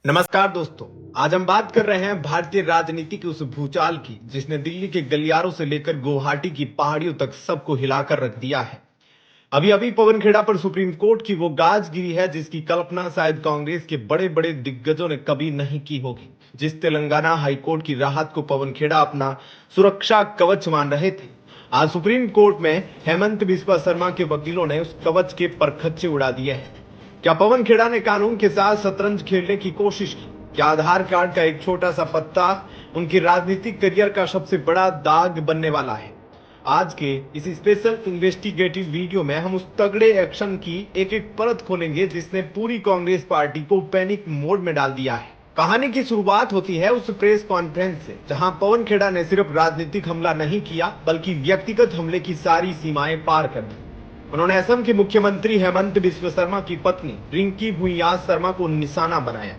नमस्कार दोस्तों। आज हम बात कर रहे हैं भारतीय राजनीति की उस भूचाल की जिसने दिल्ली के गलियारों से लेकर गुवाहाटी की पहाड़ियों तक सबको हिलाकर रख दिया है। अभी अभी पवन खेड़ा पर सुप्रीम कोर्ट की वो गाज गिरी है जिसकी कल्पना शायद कांग्रेस के बड़े बड़े दिग्गजों ने कभी नहीं की होगी। जिस तेलंगाना हाईकोर्ट की राहत को पवन खेड़ा अपना सुरक्षा कवच मान रहे थे, आज सुप्रीम कोर्ट में हेमंत बिस्वा शर्मा के वकीलों ने उस कवच के परखच्चे उड़ा दिए हैं। क्या पवन खेड़ा ने कानून के साथ शतरंज खेलने की कोशिश की? क्या आधार कार्ड का एक छोटा सा पत्ता उनकी राजनीतिक करियर का सबसे बड़ा दाग बनने वाला है? आज के इस स्पेशल इन्वेस्टिगेटिव वीडियो में हम उस तगड़े एक्शन की एक एक परत खोलेंगे जिसने पूरी कांग्रेस पार्टी को पैनिक मोड में डाल दिया है। कहानी की शुरुआत होती है उस प्रेस कॉन्फ्रेंस से जहां पवन खेड़ा ने सिर्फ राजनीतिक हमला नहीं किया बल्कि व्यक्तिगत हमले की सारी सीमाएं पार कर दी। उन्होंने असम के मुख्यमंत्री हेमंत बिस्वा शर्मा की पत्नी रिंकी भुइयां शर्मा को निशाना बनाया।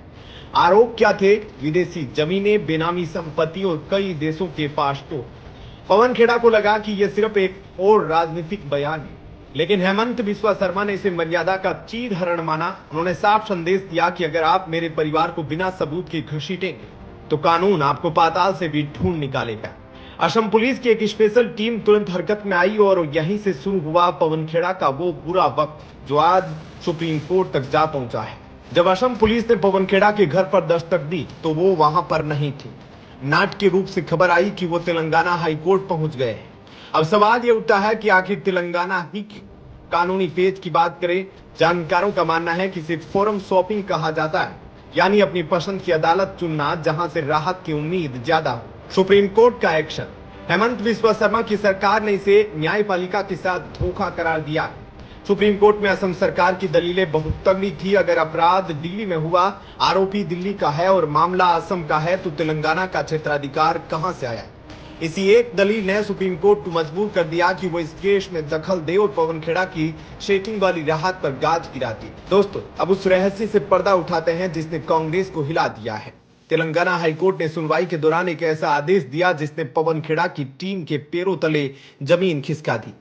आरोप क्या थे? विदेशी जमीनें, बेनामी संपत्ति और कई देशों के पासपोर्ट। पवन खेड़ा को लगा कि यह सिर्फ एक और राजनीतिक बयान है, लेकिन हेमंत बिस्वा शर्मा ने इसे मर्यादा का चीर हरण माना। उन्होंने साफ संदेश दिया कि अगर आप मेरे परिवार को बिना सबूत के घसीटेंगे तो कानून आपको पाताल से भी ढूंढ निकालेगा। असम पुलिस की एक स्पेशल टीम तुरंत हरकत में आई और यहीं से शुरू हुआ पवन खेड़ा का वो बुरा वक्त जो आज सुप्रीम कोर्ट तक जा पहुंचा है। जब असम पुलिस ने पवन खेड़ा के घर पर दस्तक दी तो वो वहां पर नहीं थे। नाटकीय रूप से खबर आई कि वो तेलंगाना हाईकोर्ट पहुंच गए हैं। अब सवाल ये उठता है कि आखिर तेलंगाना ही क्यों? कानूनी पेज की बात करें, जानकारों का मानना है कि इसे फोरम शॉपिंग कहा जाता है, यानी अपनी पसंद की अदालत चुनना जहां से राहत की उम्मीद ज्यादा हो। सुप्रीम कोर्ट का एक्शन। हेमंत बिस्वा शर्मा की सरकार ने इसे न्यायपालिका के साथ धोखा करार दिया। सुप्रीम कोर्ट में असम सरकार की दलीलें बहुत तगड़ी थी। अगर अपराध दिल्ली में हुआ, आरोपी दिल्ली का है और मामला असम का है, तो तेलंगाना का क्षेत्राधिकार कहां से आया? इसी एक दलील ने सुप्रीम कोर्ट को मजबूर कर दिया कि वो इस केस में दखल दे और पवन खेड़ा की शेकिंग वाली राहत पर गाज गिरा दी। दोस्तों, अब उस रहस्य से पर्दा उठाते हैं जिसने कांग्रेस को हिला दिया है। तेलंगाना हाईकोर्ट ने सुनवाई के दौरान एक ऐसा आदेश दिया जिसने पवन खेड़ा की टीम के पैरों तले जमीन खिसका दी।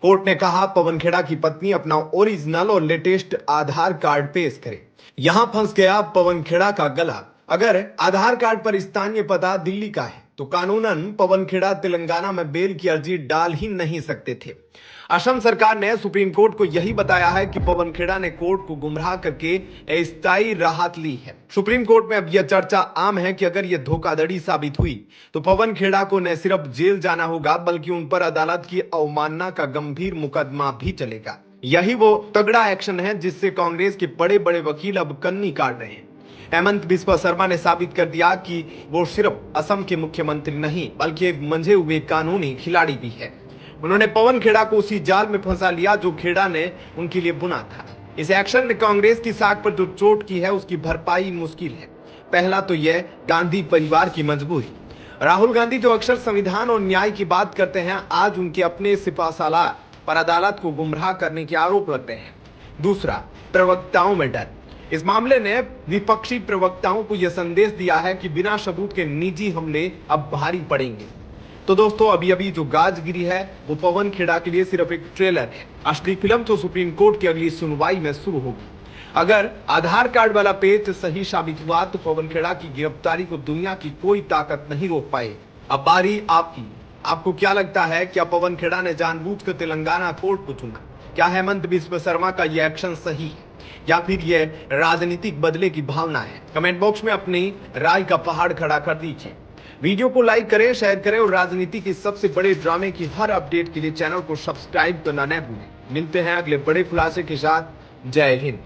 कोर्ट ने कहा पवन खेड़ा की पत्नी अपना ओरिजिनल और लेटेस्ट आधार कार्ड पेश करे। यहां फंस गया पवन खेड़ा का गला। अगर आधार कार्ड पर स्थानीय पता दिल्ली का है तो कानूनन पवन खेड़ा तेलंगाना में बेल की अर्जी डाल ही नहीं सकते थे। असम सरकार ने सुप्रीम कोर्ट को यही बताया है कि पवन खेड़ा ने कोर्ट को गुमराह करके अस्थायी राहत ली है। सुप्रीम कोर्ट में अब यह चर्चा आम है कि अगर यह धोखाधड़ी साबित हुई तो पवन खेड़ा को न सिर्फ जेल जाना होगा बल्कि उन पर अदालत की अवमानना का गंभीर मुकदमा भी चलेगा। यही वो तगड़ा एक्शन है जिससे कांग्रेस के बड़े बड़े वकील अब कन्नी काट रहे हैं। हेमंत बिस्वा शर्मा ने साबित कर दिया कि वो सिर्फ असम के मुख्यमंत्री नहीं बल्कि एक मंझे हुए कानूनी खिलाड़ी भी है। उन्होंने पवन खेड़ा को उसी जाल में फंसा लिया जो खेड़ा ने उनके लिए बुना था। इस एक्शन ने कांग्रेस की साख पर जो चोट की है उसकी भरपाई मुश्किल है। पहला तो यह गांधी परिवार की मजबूरी। राहुल गांधी जो अक्सर संविधान और न्याय की बात करते हैं, आज उनके अपने सिपहसालार पर अदालत को गुमराह करने के आरोप लगते हैं। दूसरा, प्रवक्ताओं में डर। इस मामले ने विपक्षी प्रवक्ताओं को यह संदेश दिया है कि बिना सबूत के निजी हमले अब भारी पड़ेंगे। तो दोस्तों, अभी अभी जो गाजगिरी है वो पवन खेड़ा के लिए सिर्फ एक ट्रेलर है। असली फिल्म तो सुप्रीम कोर्ट की अगली सुनवाई में शुरू होगी। अगर आधार कार्ड वाला पेच सही साबित हुआ तो पवन खेड़ा की गिरफ्तारी को दुनिया की कोई ताकत नहीं रोक पाए। अब बारी आपकी। आपको क्या लगता है? क्या पवन खेड़ा ने जानबूझकर तेलंगाना कोर्ट को चुना? क्या हेमंत बिस्वा शर्मा का यह एक्शन सही है या फिर यह राजनीतिक बदले की भावना है? कमेंट बॉक्स में अपनी राय का पहाड़ खड़ा कर दीजिए। वीडियो को लाइक करें, शेयर करें और राजनीति के सबसे बड़े ड्रामे की हर अपडेट के लिए चैनल को सब्सक्राइब करना न भूलें। मिलते हैं अगले बड़े खुलासे के साथ। जय हिंद।